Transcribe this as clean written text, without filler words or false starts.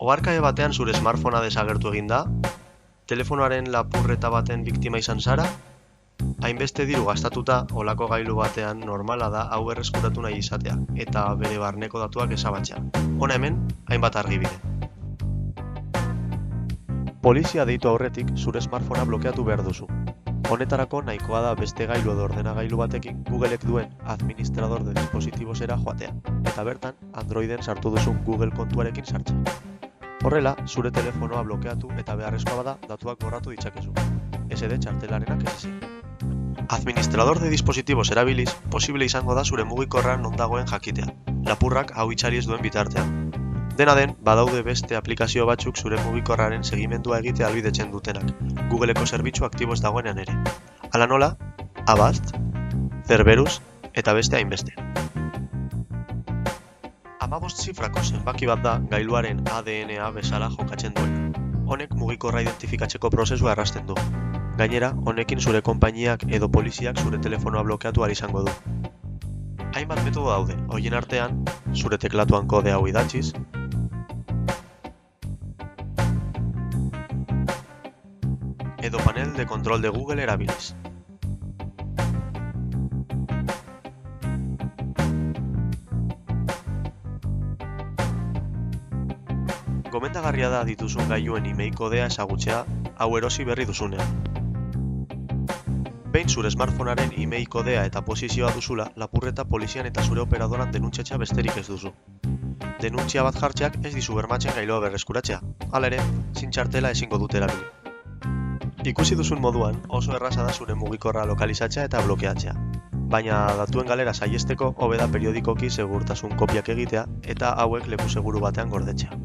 Oharkabe batean zure smartphonea desagertu egin da? Telefonoaren lapurreta baten biktima izan zara? Hainbeste diru gastatuta, olako gailu batean normala da hau berreskuratu nahi izatea, eta bere barneko datuak ezabatzea. Hona hemen, hainbat argibide. Polizia deitu aurretik zure smartphonea blokeatu behar duzu. Honetarako nahikoa da beste gailu edo ordenagailu batekin Googleek duen administrador de dispositibosera joatea, eta bertan Androiden sartu duzun Google kontuarekin sartzea. Horrela, zure telefonoa blokeatu eta beharrezkoa bada datuak borratu ditzakezu. SD txartelarenak ez ezik. Administrador de dispositivos erabiliz, posible izango da zure mugikorra non dagoen jakitea, lapurrak hau itzali ez duen bitartean. Dena den, badaude beste aplikazio batzuk zure mugikorraren segimendua egitea ahalbidetzen dutenak, Googleeko zerbitzu aktibo ez dagoenean ere. Hala nola, Avast, Cerberus eta beste hainbeste. 15 zifrako zenbaki bat da gailuaren ADN-a bezala jokatzen duen. Honek mugikorra identifikatzeko prozesua errazten du. Gainera, honekin zure konpainiak edo poliziak zure telefonoa blokeatu ahal izango du. Hainbat metodo daude, horien artean, zure teklatuan kode hau idatziz, edo panel de control de Google erabiliz. Gomendagarria da dituzun gailuen email kodea ezagutzea hau erosi berri duzunean. Behin zure smartphonearen email kodea eta posizioa duzula, lapurreta polizian eta zure operadoran denuntziatzea besterik ez duzu. Denuntzia bat jartzeak ez dizu bermatzen gailua berreskuratzea, hala ere, zin txartela ezingo dute erabili. Ikusi duzun moduan, oso erraza da zure mugikorra lokalizatzea eta blokeatzea. Baina datuen galera saihesteko hobe da periodikoki segurtasun kopiak egitea eta hauek leku seguru batean gordetzea.